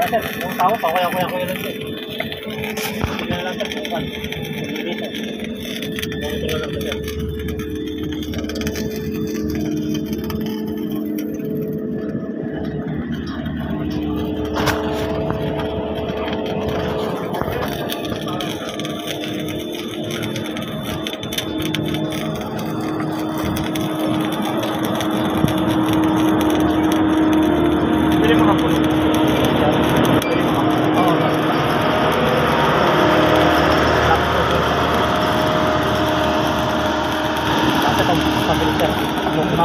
Kaya sir, yung tao pa, kaya lang sir. Hindi na lang sir, bukan. Hindi sir. Ito na lang sir.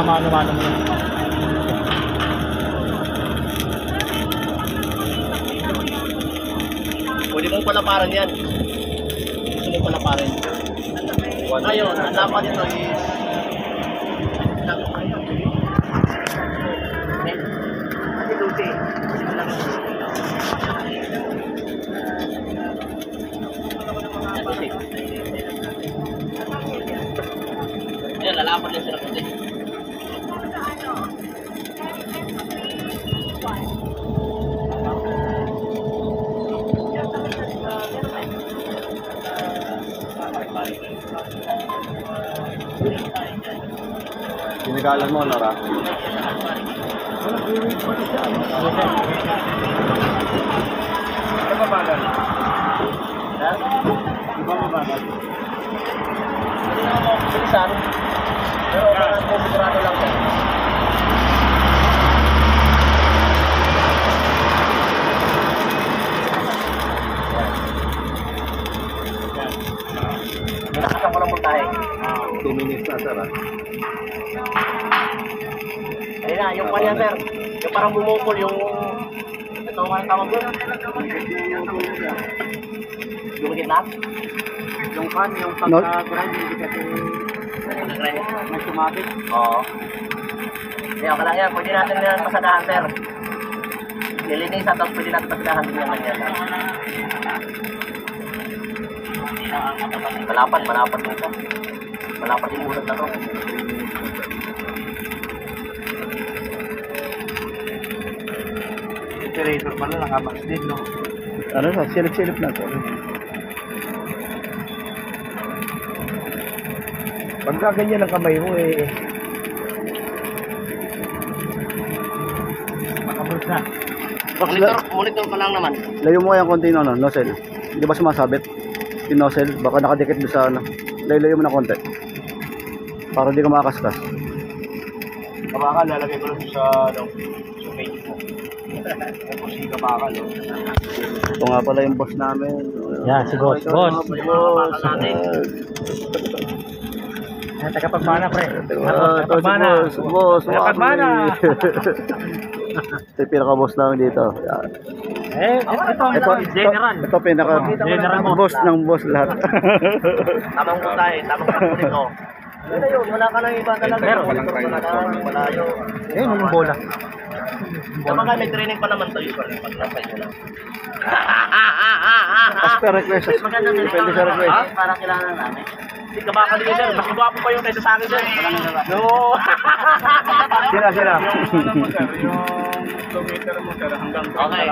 Mano-mano mo. Pwede mong palaparan yan. Gusto mong palaparan. Ayun, ang dapat ito is ayan, lalapat din sila puti. Ginagalan mo, Nora? Ano ba bagal? Iba mo bagal? Hindi na ako bilisan. Pero parang sigurado lang siya. Nakasang ko lang po tayo. 2 minutes na, sir, ha? Ayun na, yung kanya sir. Yung parang bumukol yung... Ito ang tawag doon. Lumikit na? Yung kan, yung pagka-grind, hindi kasi... May sumabit. Oo. Hindi, okay lang yan. Pwede natin yan pasadahan sir. Nilinisan, tapos pwede natin pasadahan din yung kanya. Malapat nito. Malapat yung ulat na to. Operator pala, nakamas din, no? Ano na, silip-silip na to. Pagka ganyan ang kamay mo, eh. Makabot na. Monitor ka lang naman. Layo mo yung konti, no, nozzle. Hindi ba sumasabit? Yung nozzle, baka nakadikit doon sa, ano. Layo mo na konti. Para di ka makakaskas. Kabaka, lalagay ko lang sa, ano, sa page mo. Kung si kabaka, no? Ito nga pala yung boss namin. Yan, si boss. Boss. Boss. Tagapagmana, pre. Tagapagmana. Boss. Tagapagmana. Ito yung pinaka-boss namin dito. Yan. Ito, general. Ito General boss ng boss lahat. Tamang po tayo, tamang po dito. Ano yun, wala ka nang iba talaga. Pero walang training. Wala yun. Eh, yung bola. Kapag may training pa naman to, usually, pag nasa inyo lang. As per request. Depende sa request. Para kilala namin. Hindi ka baka din, sir. Mas gwapo pa yung kaysa sa akin, sir. No. Sila. Yung 2 meter mo, sir, hanggang okay.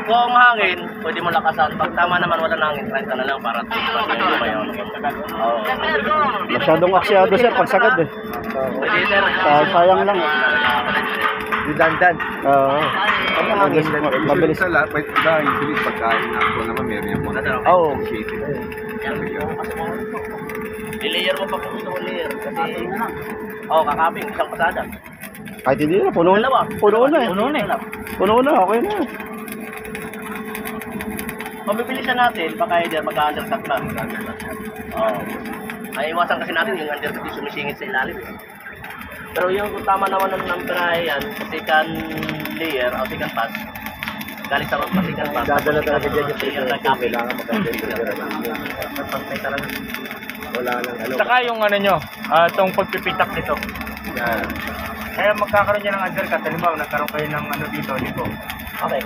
Kung hangin, pwede mo lakasan. Pag tama naman wala nang hangin, try ka na lang para tumayon. Masyadong aksyado, sir, pagsagad, eh. Pwede, sir. Sayang lang. Dandan. Oo. Mabilis. Sa lahat, pwede ba yung bilis pagkain na ako naman meron yung muna. Oo. I-layer mo pa kung gusto mo layer. Kasi, kakaping, isang pasada. Kahit hindi na, puno na. Puno na eh. Puno na, okay na. Mabibilisan natin, baka either mag-undercut lang. Ay, iwasan kasi natin yung undercut yung sumisingit sa ilalim. Pero yung tama naman ng perahe yan, second layer o second pass, galing sa second pass. Dadala talaga dyan yung layer na kailangan maganda yung wala lang ano. Saka yung ano nyo, itong pagpipitak nito. Yan. Kaya magkakaroon niya ng undercut. Halimbawa, nagkaroon kayo ng ano dito. Okay.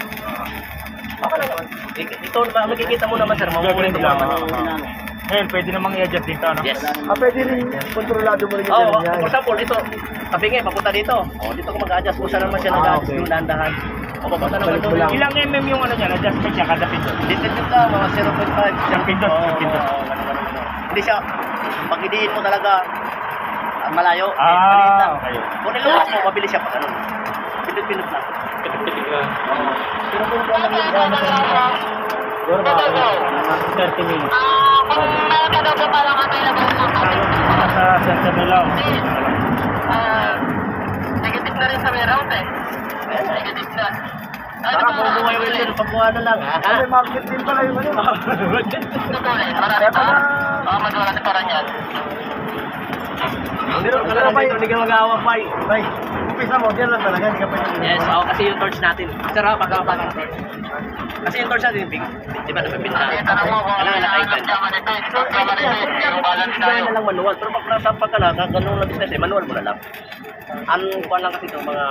Okay lang naman. Ito, makikita mo naman sir, mamulit lang. naman. Ngayon, pwede namang i-adjust dito, ano? Yes. Pwede rin kontrolado mo rin yung Oo, ganyan. for example, ito, sabi nga, papunta dito. Dito ko mag-adjust. Kung saan naman siya nag-adjust yung dahan-dahan. O, babasa naman Balik mo doon. lang. Ilang mm yung ano niya, adjustment niya kada pindot. Dito lang, mga 0.5. Isang pindot, isang pindot. Hindi siya, pag idiin mo talaga, malayo. Maliit lang. Okay. Kung niluwas mo, mabilis siya pag ano. Pindot-pindot lang. Pitik-pitik lang. Pero kung wala lang yung gano'n sa siguro mga 30 minutes. Kung meron ka daw po palang available na kami. Sa center nila. Negative na rin sa may route eh. Negative na. Saka kung buhay mo yun, pagkuha na lang. May market din pala yung ano. Totoo eh. Marami pa. Madwala si Paranyan. Pero hindi ka mag-aawak, Pai. Bay, umpisa mo, diyan lang talaga, hindi ka pwede. Yes, ako kasi yung torch natin. Sarap, pagkapakan ng torch. Kasi yung torch natin, di ba napipinta? Tanong mo kung Kailangan ano naka-ikan. nagkaman ito. Nagkaman ito. Yung balance Gawin tayo. na lang manual. Pero pag nasampan ka na, ganun na business eh, manual mo na lang. Ang kuhan lang kasi ito, mga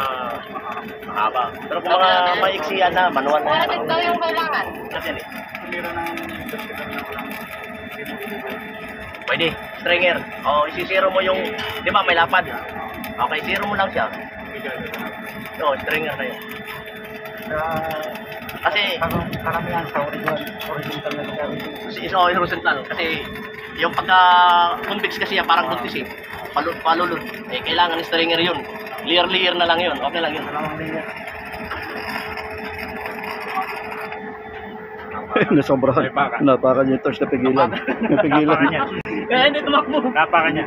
mahaba. Pero kung mga maiksiyan na, manual na Wala din daw yung kailangan. Kasi yan eh. Pwede, stringer. O, isisiro mo yung, di ba may lapad? Okay, zero mo lang siya. O, stringer na yun. Kasi, Karamihan sa horizontal na gamit. horizontal. Kasi, yung pagka convex kasi yan, parang buntis eh. Palulod. Eh, kailangan ng stringer yun. Layer na lang yun. Okay lang yun. Nasobrahan. Napakan yung torch na pigilan. Napigilan. Kaya hindi tumakbo. Napakan niya.